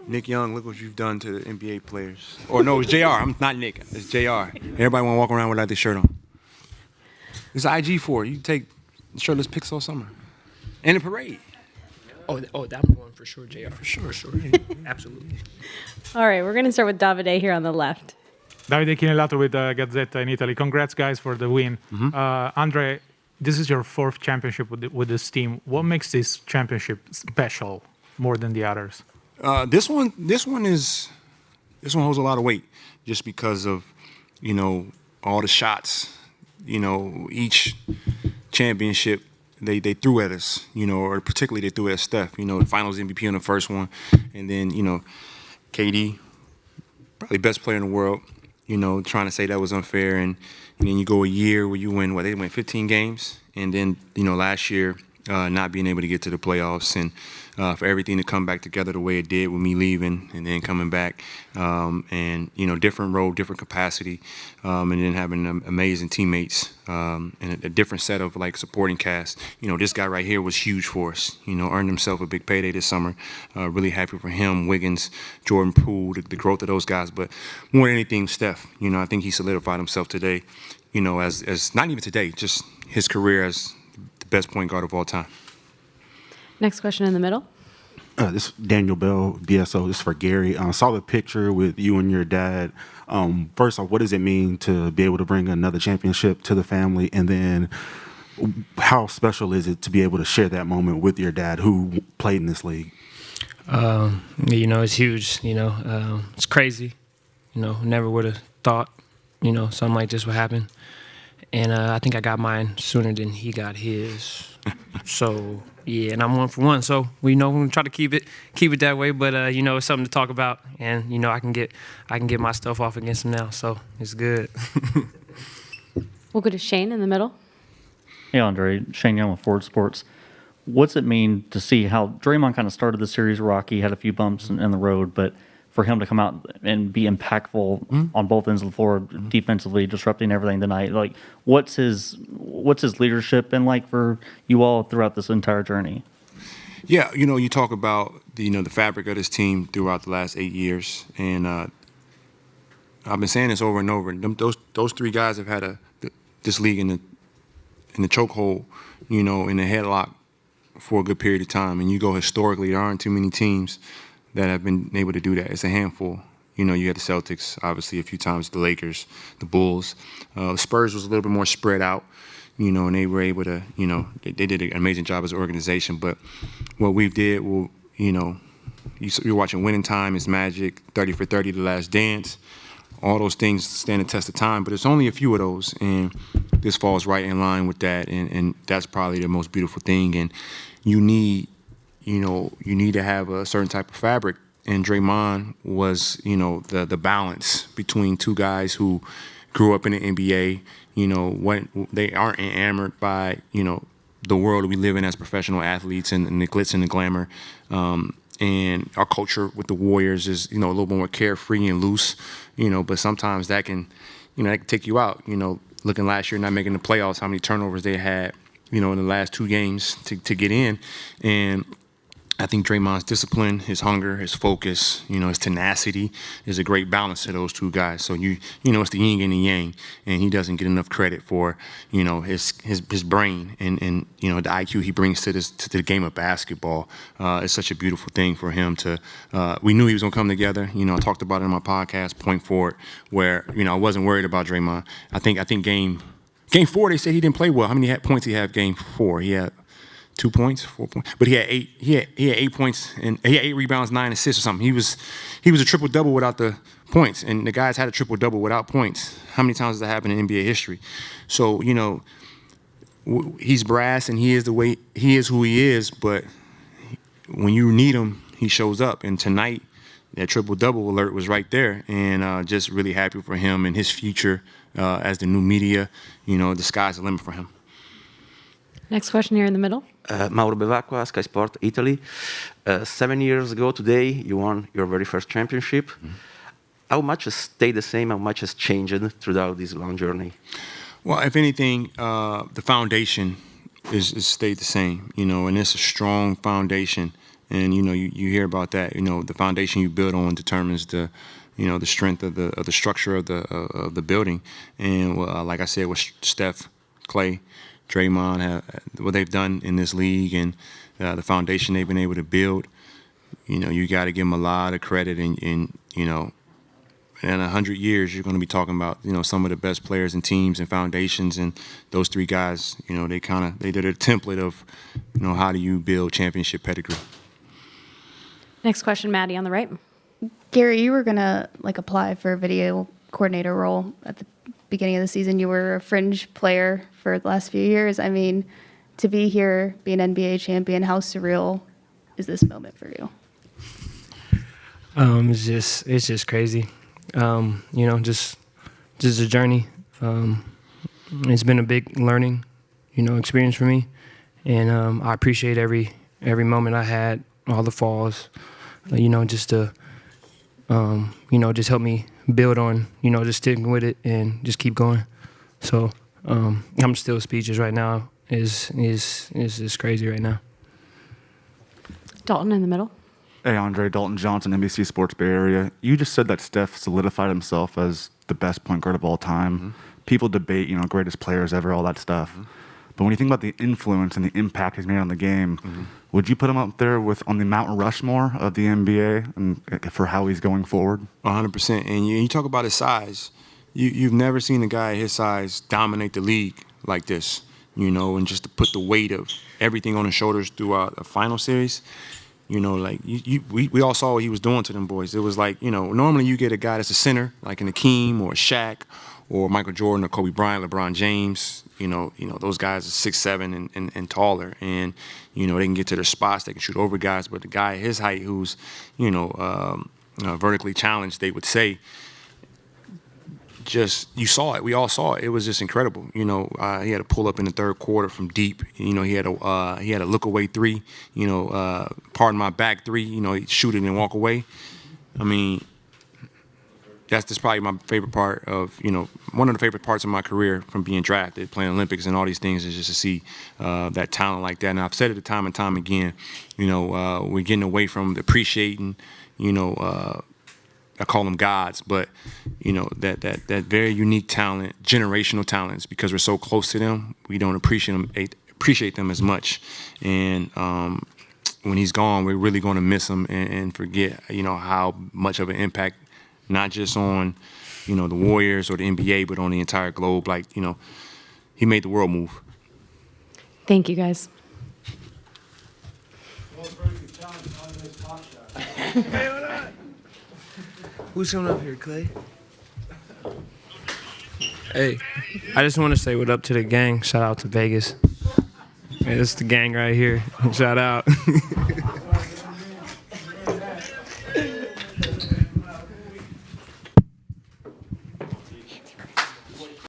Nick Young, look what you've done to the NBA players. Or no, it's JR. I'm not Nick. It's JR. Everybody want to walk around without their shirt on. It's IG for you take shirtless pics all summer. And a parade. That one for sure, JR. For sure. Absolutely. All right, we're going to start with Davide here on the left. Davide Chinellato with Gazzetta in Italy. Congrats, guys, for the win. Andre, this is your fourth championship with this team. What makes this championship special more than the others? This one holds a lot of weight just because of, all the shots, each championship they threw at us, or particularly they threw at Steph, the finals MVP on the first one. And then, KD, probably best player in the world, trying to say that was unfair. And then you go a year where you win, they win 15 games. And then, last year, not being able to get to the playoffs and for everything to come back together the way it did with me leaving and then coming back and, different role, different capacity and then having amazing teammates and a different set of supporting cast. This guy right here was huge for us, earned himself a big payday this summer. Really happy for him, Wiggins, Jordan Poole, the growth of those guys. But more than anything, Steph, I think he solidified himself today, as not even today, just his career as the best point guard of all time. Next question in the middle. This is Daniel Bell, BSO. This is for Gary. Saw the picture with you and your dad. First off, what does it mean to be able to bring another championship to the family? And then how special is it to be able to share that moment with your dad who played in this league? It's huge. It's crazy. Never would have thought, something like this would happen. And I think I got mine sooner than he got his. So yeah, and I'm 1 for 1. So we're gonna try to keep it that way. But it's something to talk about, and I can get my stuff off against him now. So it's good. We'll go to Shane in the middle. Hey, Andre. Shane Young with Ford Sports. What's it mean to see how Draymond kind of started the series rocky, had a few bumps in the road, but for him to come out and be impactful on both ends of the floor, defensively, disrupting everything tonight? Like, what's his leadership been like for you all throughout this entire journey? Yeah, you talk about the fabric of this team throughout the last 8 years, and I've been saying this over and over. Those three guys have had this league in the chokehold, in the headlock for a good period of time. And you go historically, there aren't too many teams that have been able to do that. It's a handful. You had the Celtics, obviously, a few times, the Lakers, the Bulls. The Spurs was a little bit more spread out, and they were able to, they did an amazing job as an organization. But what we did, you're watching Winning Time is Magic, 30 for 30, The Last Dance. All those things stand the test of time, but it's only a few of those, and this falls right in line with that, and that's probably the most beautiful thing. And you need to have a certain type of fabric. And Draymond was, the balance between two guys who grew up in the NBA, they aren't enamored by, the world we live in as professional athletes and the glitz and the glamour. And our culture with the Warriors is, a little more carefree and loose, but sometimes that can take you out. Looking last year, not making the playoffs, how many turnovers they had, in the last 2 games to get in. And I think Draymond's discipline, his hunger, his focus, his tenacity is a great balance to those two guys. So it's the yin and the yang, and he doesn't get enough credit for, his brain and the IQ he brings to the game of basketball. It's such a beautiful thing for him to. We knew he was gonna come together. I talked about it in my podcast, Point Forward, where I wasn't worried about Draymond. I think Game 4 they said he didn't play well. How many points he had Game 4? He had 2 points, 4 points, but he had 8. He had 8 points and he had 8 rebounds, 9 assists or something. He was a triple double without the points, and the guys had a triple double without points. How many times has that happened in NBA history? So he's brass and he is who he is. But when you need him, he shows up. And tonight, that triple double alert was right there, and just really happy for him and his future as the new media. The sky's the limit for him. Next question here in the middle. Mauro Bevacqua, Sky Sport Italy. 7 years ago today, you won your very first championship. Mm-hmm. How much has stayed the same? How much has changed throughout this long journey? Well, if anything, the foundation is stayed the same, and it's a strong foundation And you hear about that. The foundation you build on determines the strength of the structure of the building. And like I said, with Steph, Clay, Draymond, what they've done in this league and the foundation they've been able to build, you got to give them a lot of credit. And in 100 years, you're going to be talking about some of the best players and teams and foundations. And those three guys, they did a template of how do you build championship pedigree. Next question, Maddie on the right. Gary, you were gonna apply for a video coordinator role at the beginning of the season. You were a fringe player for the last few years. I mean, to be here, be an NBA champion, how surreal is this moment for you? It's just crazy. Just a journey. It's been a big learning, experience for me, and I appreciate every moment I had, all the falls, just to, just help me build on, just sticking with it and just keep going. So I'm still speechless right now. It's just crazy right now. Dalton in the middle. Hey, Andre, Dalton Johnson, NBC Sports Bay Area. You just said that Steph solidified himself as the best point guard of all time. Mm-hmm. People debate, greatest players ever, all that stuff. Mm-hmm. But when you think about the influence and the impact he's made on the game, would you put him up there on the Mount Rushmore of the NBA and for how he's going forward? 100%. And you talk about his size. You've never seen a guy his size dominate the league like this, and just to put the weight of everything on his shoulders throughout a final series. We all saw what he was doing to them boys. It was like, normally you get a guy that's a center, like an Akeem or a Shaq or Michael Jordan or Kobe Bryant, LeBron James. Those guys are 6'7" and taller, and they can get to their spots, they can shoot over guys. But the guy his height, who's vertically challenged, they would say, you saw it. We all saw it. It was just incredible. He had a pull up in the third quarter from deep. He had a look away three. Pardon my back three. He'd shoot it and walk away. I mean, that's just probably my favorite part of one of the favorite parts of my career from being drafted, playing Olympics and all these things, is just to see that talent like that. And I've said it time and time again. We're getting away from appreciating. I call them gods, but that very unique talent, generational talents, because we're so close to them, we don't appreciate them as much. And when he's gone, we're really going to miss him and forget, how much of an impact, not just on, the Warriors or the NBA, but on the entire globe. Like, he made the world move. Thank you, guys. Who's coming up here, Clay? Hey, I just want to say what up to the gang. Shout out to Vegas. Hey, this is the gang right here. Shout out.